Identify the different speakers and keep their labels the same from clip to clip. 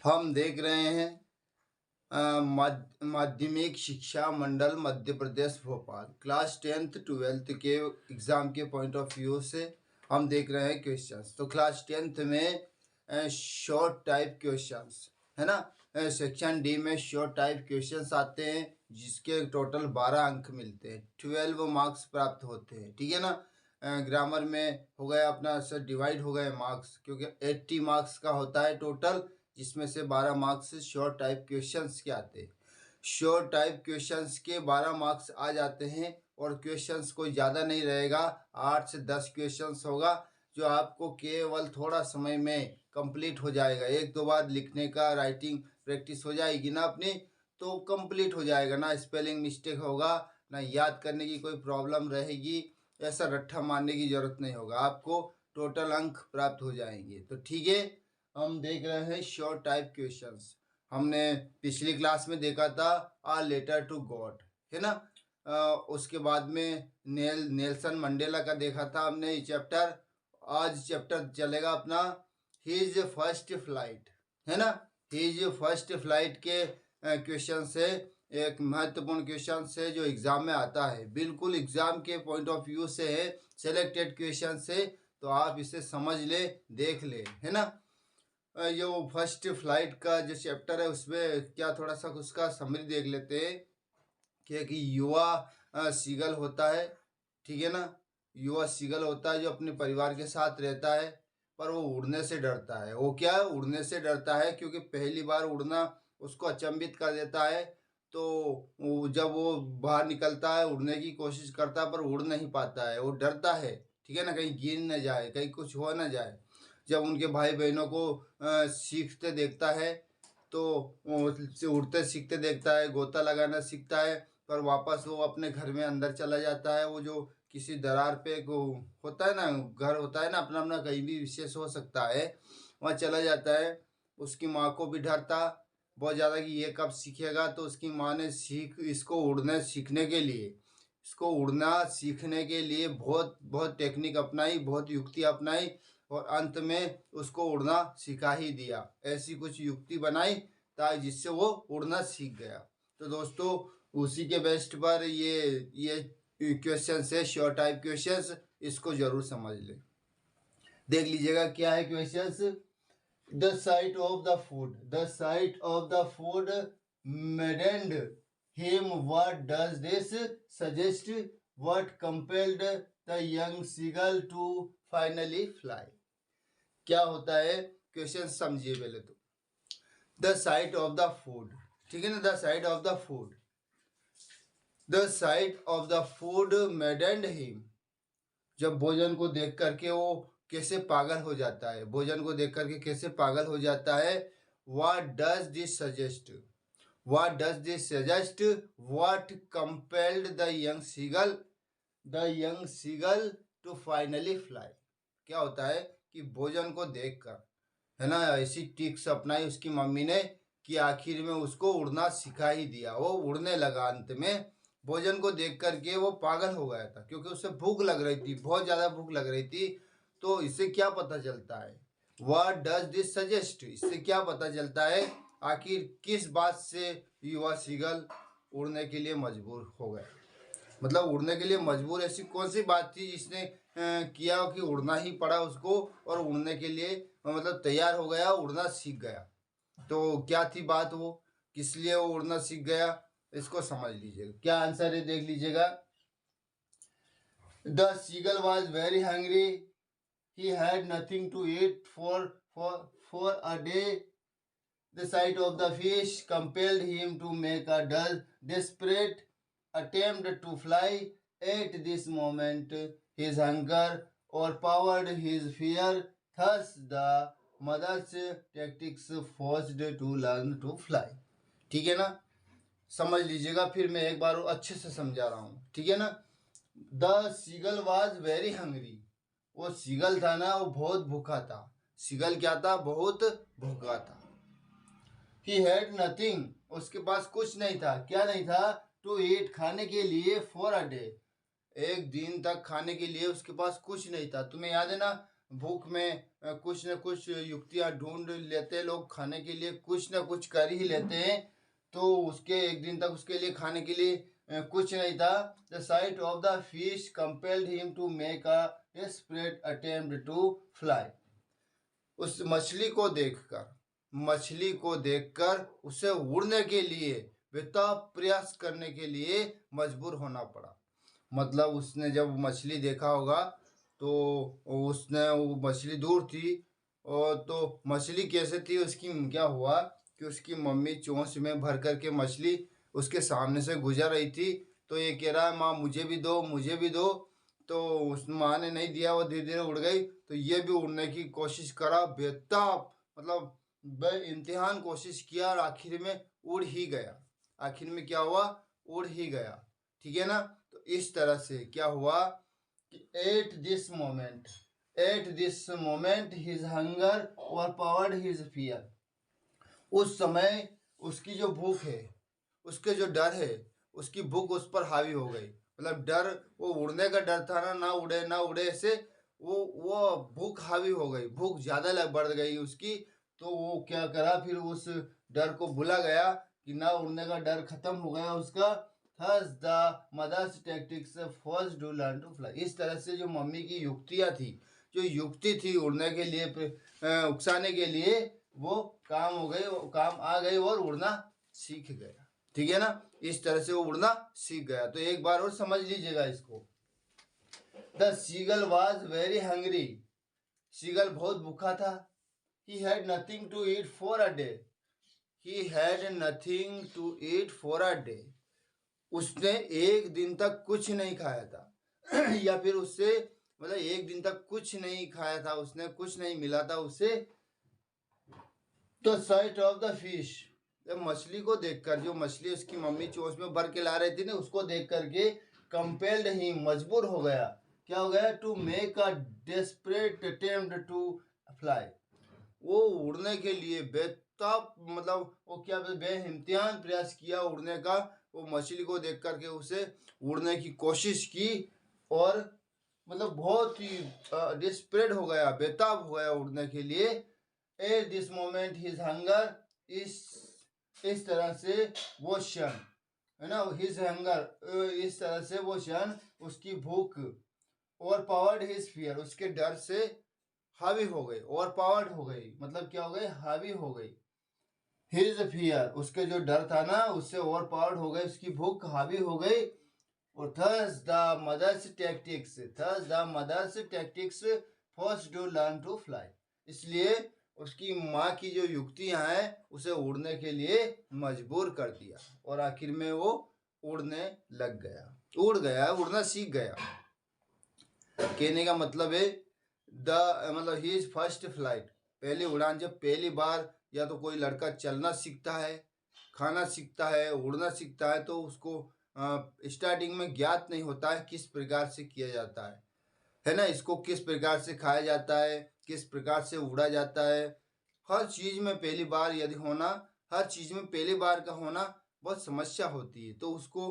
Speaker 1: हम देख रहे हैं माध्यमिक शिक्षा मंडल Madhya Pradesh Bhopal class 10th 12th के एग्ज़ाम के पॉइंट ऑफ व्यू से हम देख रहे हैं क्वेश्चंस। तो क्लास 10th में शॉर्ट टाइप क्वेश्चंस है ना। सेक्शन डी में शॉर्ट टाइप क्वेश्चंस आते हैं जिसके टोटल 12 अंक मिलते हैं, 12 मार्क्स प्राप्त होते हैं, ठीक है ना। ग्रामर में हो गया अपना सर डिवाइड हो गए मार्क्स, क्योंकि 80 मार्क्स का होता है टोटल, जिसमें से 12 मार्क्स शॉर्ट टाइप क्वेश्चंस के आते हैं। शॉर्ट टाइप क्वेश्चंस के 12 मार्क्स आ जाते हैं और क्वेश्चंस कोई ज़्यादा नहीं रहेगा, 8 से 10 क्वेश्चंस होगा जो आपको केवल थोड़ा समय में कंप्लीट हो जाएगा। एक दो बार लिखने का राइटिंग प्रैक्टिस हो जाएगी ना अपनी, तो कंप्लीट हो जाएगा ना, स्पेलिंग मिस्टेक होगा ना, याद करने की कोई प्रॉब्लम रहेगी, ऐसा रट्ठा मारने की ज़रूरत नहीं होगा, आपको टोटल अंक प्राप्त हो जाएंगे। तो ठीक है, हम देख रहे हैं शॉर्ट टाइप क्वेश्चंस। हमने पिछली क्लास में देखा था आ लेटर टू गॉड, है ना। उसके बाद में नेल्सन मंडेला का देखा था हमने ये चैप्टर। आज चैप्टर चलेगा अपना हिज फर्स्ट फ्लाइट, है ना। हिज फर्स्ट फ्लाइट के क्वेश्चन से एक महत्वपूर्ण क्वेश्चन है जो एग्जाम में आता है, बिल्कुल एग्जाम के पॉइंट ऑफ व्यू से है, सेलेक्टेड क्वेश्चन से, तो आप इसे समझ ले, देख ले, है ना। जो फर्स्ट फ्लाइट का जो चैप्टर है उसमें क्या थोड़ा सा उसका समरी देख लेते हैं कि युवा सीगल होता है, ठीक है ना। युवा सीगल होता है जो अपने परिवार के साथ रहता है, पर वो उड़ने से डरता है। वो क्या है, उड़ने से डरता है, क्योंकि पहली बार उड़ना उसको अचंभित कर देता है। तो जब वो बाहर निकलता है, उड़ने की कोशिश करता है, पर उड़ नहीं पाता है, वो डरता है, ठीक है ना, कहीं गिर न जाए, कहीं कुछ हो न जाए। जब उनके भाई बहनों को सीखते देखता है, तो उड़ते सीखते देखता है, गोता लगाना सीखता है, पर वापस वो अपने घर में अंदर चला जाता है। वो जो किसी दरार पे को होता है ना, घर होता है ना अपना अपना, कहीं भी विशेष हो सकता है, वहाँ चला जाता है। उसकी माँ को भी डर था बहुत ज़्यादा कि ये कब सीखेगा, तो उसकी माँ ने इसको उड़ने सीखने के लिए, इसको उड़ना सीखने के लिए बहुत बहुत टेक्निक अपनाई, बहुत युक्ति अपनाई, और अंत में उसको उड़ना सिखा ही दिया। ऐसी कुछ युक्ति बनाई ताकि जिससे वो उड़ना सीख गया। तो दोस्तों उसी के बेस्ट पर ये क्वेश्चन है, शॉर्ट टाइप क्वेश्चंस, इसको जरूर समझ ले। देख लीजिएगा क्या है questions. The sight of the food, the sight of the food maddened him, what does this suggest, what compelled the young seagull to finally fly. क्या होता है क्वेश्चन समझिए पहले तो। The sight of the food, ठीक है ना, the sight of the food, the sight of the food maddened him, जब भोजन को देख करके वो कैसे पागल हो जाता है, भोजन को देख करके कैसे पागल हो जाता है। What does this suggest, what does this suggest, what compelled the young seagull, the young seagull to finally fly. क्या होता है कि भोजन को देखकर, है ना, ऐसी टिक्स अपनाई उसकी मम्मी ने कि आखिर में उसको उड़ना सिखा ही दिया, वो उड़ने लगा। अंत में भोजन को देख करके वो पागल हो गया था, क्योंकि उसे भूख लग रही थी, बहुत ज़्यादा भूख लग रही थी। तो इससे क्या पता चलता है, व्हाट डज दिस सजेस्ट, इससे क्या पता चलता है आखिर किस बात से युवा सीगल उड़ने के लिए मजबूर हो गए। मतलब उड़ने के लिए मजबूर ऐसी कौन सी बात थी जिसने किया कि उड़ना ही पड़ा उसको, और उड़ने के लिए मतलब तैयार हो गया, उड़ना सीख गया। तो क्या थी बात, वो किस लिए वो उड़ना सीख गया, इसको समझ लीजिएगा। क्या आंसर है देख लीजिएगा। The seagull was very hungry, he had nothing to eat for a day, the sight of the fish compelled him to make a desperate attempt to fly. At this moment his hunger overpowered his fear, thus the mother's tactics forced to learn to fly। ठीक है ना, समझ लीजिएगा, फिर मैं एक बार अच्छे से समझा रहा हूँ, ठीक है ना। The seagull was very hungry, वो सीगल था ना, वो बहुत भूखा था। सीगल क्या था, बहुत भूखा था। ही हैड नथिंग, उसके पास कुछ नहीं था, क्या नहीं था, टू ईट, खाने के लिए, फॉर अ डे, एक दिन तक खाने के लिए उसके पास कुछ नहीं था। तुम्हें याद है ना, भूख में कुछ न कुछ युक्तियां ढूंढ लेते हैं लोग, खाने के लिए कुछ न कुछ कर ही लेते हैं। तो उसके एक दिन तक उसके लिए खाने के लिए कुछ नहीं था। The sight of the fish compelled him to make a desperate attempt to fly. उस मछली को देखकर उसे उड़ने के लिए बेताब प्रयास करने के लिए मजबूर होना पड़ा। मतलब उसने जब मछली देखा होगा तो उसने वो मछली दूर थी, और तो मछली कैसे थी उसकी, क्या हुआ कि उसकी मम्मी चोंच में भर करके मछली उसके सामने से गुजर रही थी। तो ये कह रहा है माँ मुझे भी दो, मुझे भी दो। तो उस माँ ने नहीं दिया, वो धीरे धीरे उड़ गई। तो ये भी उड़ने की कोशिश करा, बेताब मतलब बेइंतहान कोशिश किया, और आखिर में उड़ ही गया। आखिर में क्या हुआ, उड़ ही गया। ठीक है ना। तो इस तरह से क्या हुआ कि at this moment his hunger overpowered his fear. उस समय उसकी जो भूख है, उसके जो डर है, उसकी भूख उस पर हावी हो गई। मतलब डर, वो उड़ने का डर था ना, ना उड़े ऐसे, वो भूख हावी हो गई, भूख ज्यादा बढ़ गई उसकी। तो वो क्या करा, फिर उस डर को भुला गया कि ना उड़ने का डर खत्म हो गया उसका। Thus the mother's tactics forced to learn to fly। इस तरह से जो मम्मी की युक्तियां थी, जो युक्ति थी उड़ने के लिए उकसाने के लिए, वो काम हो गई, वो काम आ गई और उड़ना सीख गया। ठीक है ना। इस तरह से वो उड़ना सीख गया। तो एक बार और समझ लीजिएगा इसको। The seagull was very hungry. Seagull बहुत भूखा था। He had nothing to eat for a day. He had nothing to eat for a day. उसने एक दिन तक कुछ नहीं खाया था या फिर उससे मतलब एक दिन तक कुछ नहीं खाया था उसने, कुछ नहीं मिला था उसे। तो साइट ऑफ द फिश, मछली को देखकर, जो मछली उसकी मम्मी चोंच में भर के ला रही थी ना, उसको देख करके कंपेल्ड ही, मजबूर हो गया। क्या हो गया, to make a desperate attempt to fly. वो उड़ने के लिए बेताब, मतलब वो क्या बेइम्तिहान प्रयास किया उड़ने का। वो मछली को देख करके उसे उड़ने की कोशिश की, और मतलब बहुत ही डिस्परेट हो गया, बेताब हो गया उड़ने के लिए। At this moment his hunger, इस तरह से वो क्षण है ना, हिज हंगर, इस तरह से वो क्षण, उसकी भूख, ओवर पावर्ड हिज फियर, उसके डर से हावी हो गई। ओवर पावर्ड हो गई मतलब क्या हो गई, हावी हो गई। हिज फियर, उसके जो डर था ना उससे ओवर पावर्ड हो गई, उसकी भूख हावी हो गई। और thus the mother's tactics forced to learn to fly। इसलिए उसकी माँ की जो युक्तियां हैं उसे उड़ने के लिए मजबूर कर दिया, और आखिर में वो उड़ने लग गया, उड़ गया, उड़ना सीख गया। कहने का मतलब है मतलब ही इज फर्स्ट फ्लाइट, पहली उड़ान। जब पहली बार या तो कोई लड़का चलना सीखता है, खाना सीखता है, उड़ना सीखता है, तो उसको स्टार्टिंग में ज्ञात नहीं होता है किस प्रकार से किया जाता है ना, इसको किस प्रकार से खाया जाता है, किस प्रकार से उड़ा जाता है। हर चीज में पहली बार यदि होना, हर चीज में पहली बार का होना बहुत समस्या होती है। तो उसको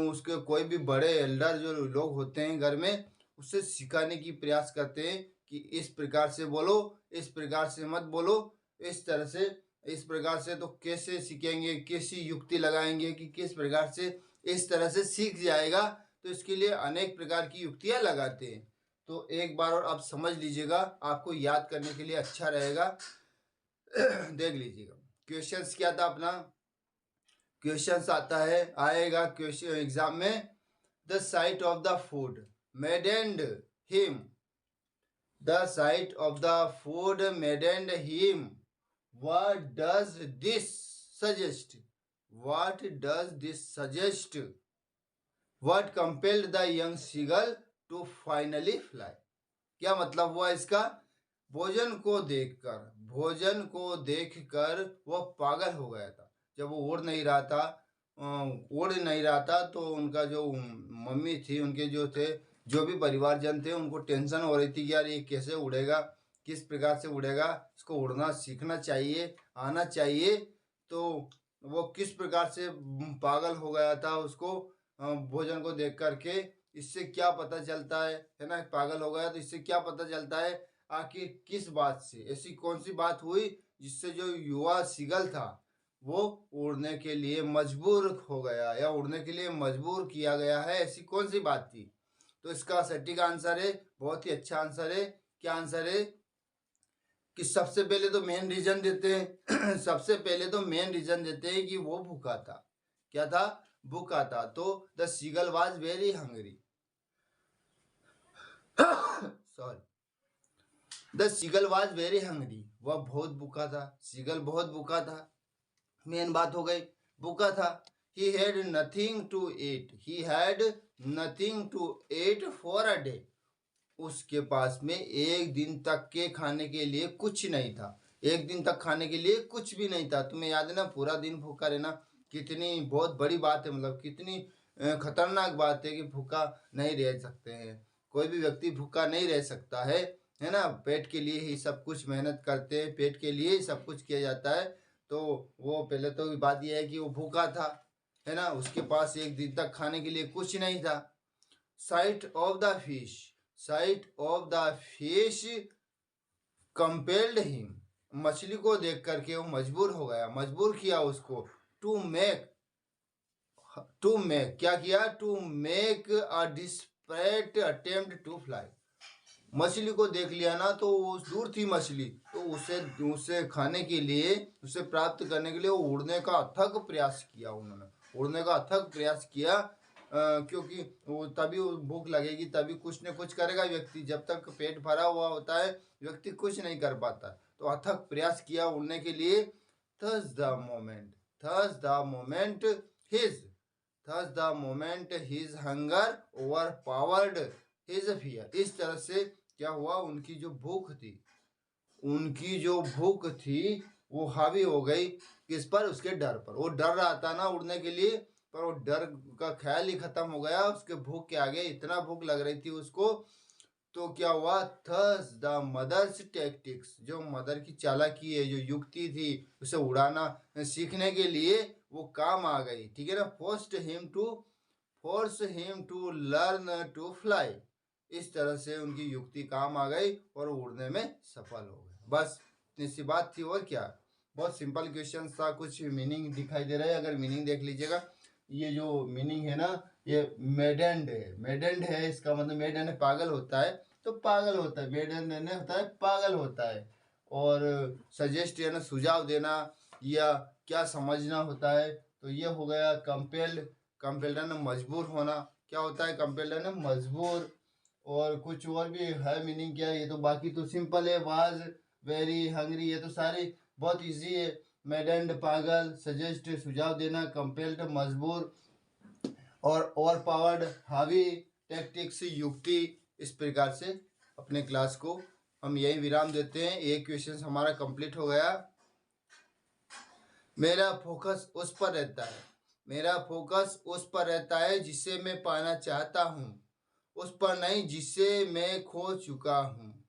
Speaker 1: उसके कोई भी बड़े एल्डर जो लोग होते हैं घर में, उससे सिखाने की प्रयास करते हैं कि इस प्रकार से बोलो, इस प्रकार से मत बोलो, इस तरह से, इस प्रकार से। तो कैसे सीखेंगे, कैसी युक्ति लगाएंगे कि किस प्रकार से इस तरह से सीख जाएगा। तो इसके लिए अनेक प्रकार की युक्तियां लगाते हैं। तो एक बार और आप समझ लीजिएगा, आपको याद करने के लिए अच्छा रहेगा। देख लीजिएगा क्वेश्चंस क्या था अपना। क्वेश्चंस आता है, आएगा क्वेश्चन एग्जाम में। The sight of the food maddened him, the sight of the food maddened him. What does this suggest? What does this suggest? What compelled the young seagull to finally fly? क्या मतलब हुआ इसका, भोजन को देखकर वो पागल हो गया था। जब वो उड़ नहीं रहा था तो उनका जो मम्मी थी, उनके जो थे, जो भी परिवारजन थे, उनको टेंशन हो रही थी कि यार ये कैसे उड़ेगा, किस प्रकार से उड़ेगा, इसको उड़ना सीखना चाहिए, आना चाहिए। तो वो किस प्रकार से पागल हो गया था उसको भोजन को देख करके। इससे क्या पता चलता है ना, पागल हो गया तो इससे क्या पता चलता है आखिर किस बात से, ऐसी कौन सी बात हुई जिससे जो युवा सीगल था वो उड़ने के लिए मजबूर हो गया या उड़ने के लिए मजबूर किया गया है, ऐसी कौन सी बात थी। तो इसका सटीक आंसर है, बहुत ही अच्छा आंसर है। क्या आंसर है कि सबसे पहले तो मेन रीजन देते हैं सबसे पहले तो मेन रीजन देते हैं कि वो भूखा था। क्या था? भूखा था। तो the seagull was very hungry. Sorry, the seagull was very hungry, वह बहुत भूखा था, सीगल बहुत भूखा था। मेन बात हो गई, भूखा था। He had nothing to eat, he had nothing to eat for a day, उसके पास में एक दिन तक के खाने के लिए कुछ नहीं था। एक दिन तक खाने के लिए कुछ भी नहीं था। तुम्हें याद है ना, पूरा दिन भूखा रहना कितनी बहुत बड़ी बात है, मतलब कितनी खतरनाक बात है कि भूखा नहीं रह सकते हैं। कोई भी व्यक्ति भूखा नहीं रह सकता है ना। पेट के लिए ही सब कुछ मेहनत करते हैं, पेट के लिए ही सब कुछ किया जाता है। तो वो पहले तो बात यह है कि वो भूखा था, है ना, उसके पास एक दिन तक खाने के लिए कुछ नहीं था। Site of the fish, site of the fish compelled him, मछली को देख करके वो मजबूर हो गया, मजबूर किया उसको टू मेक क्या किया, to make a desperate attempt to fly. मछली को देख लिया ना तो वो दूर थी मछली, तो उसे खाने के लिए, उसे प्राप्त करने के लिए वो उड़ने का अथक प्रयास किया। उन्होंने उड़ने का अथक प्रयास किया, क्योंकि वो तभी भूख लगेगी, तभी कुछ न कुछ करेगा व्यक्ति। जब तक पेट भरा हुआ होता है व्यक्ति कुछ नहीं कर पाता। तो अथक प्रयास किया उड़ने के लिए। Thus the moment, thus the moment his thus the moment his hunger over powered his fear. इस तरह से क्या हुआ, उनकी जो भूख थी, उनकी जो भूख थी वो हावी हो गई किस पर, उसके डर पर। वो डर रहा था ना उड़ने के लिए, पर वो डर का ख्याल ही खत्म हो गया उसके भूख के आगे। इतना भूख लग रही थी उसको। तो क्या हुआ, थस द मदर्स टैक्टिक्स, जो मदर की चालाकी है, जो युक्ति थी उसे उड़ाना सीखने के लिए, वो काम आ गई। ठीक है ना। Force him to learn to fly. इस तरह से उनकी युक्ति काम आ गई और उड़ने में सफल हो गए। बस इतनी सी बात थी, और क्या। बहुत सिंपल क्वेश्चन था, कुछ मीनिंग दिखाई दे रहा है, अगर मीनिंग देख लीजिएगा। ये जो मीनिंग है ना, ये मेडेंड है, मेडेंड है, इसका मतलब मेडेंड पागल होता है, तो पागल होता है, मेडेंड होता है पागल होता है। और सजेस्ट यानी सुझाव देना या क्या समझना होता है, तो ये हो गया कंपेल्ड। कंपेल्ड है ना मजबूर होना, क्या होता है कंपेल्ड है ना मजबूर। और कुछ और भी है मीनिंग क्या है, ये तो बाकी तो सिंपल है। वाज वेरी हंग्री, ये तो सारी बहुत इजी है। मेडेंड पागल, सजेस्ट सुझाव देना, कंपेल्ड मजबूर, और ओवर पावर्ड हावी, टैक्टिक्स युक्ति। इस प्रकार से अपने क्लास को हम यही विराम देते हैं। एक क्वेश्चन हमारा कंप्लीट हो गया। मेरा फोकस उस पर रहता है, मेरा फोकस उस पर रहता है जिसे मैं पाना चाहता हूँ, उस पर नहीं जिसे मैं खो चुका हूँ।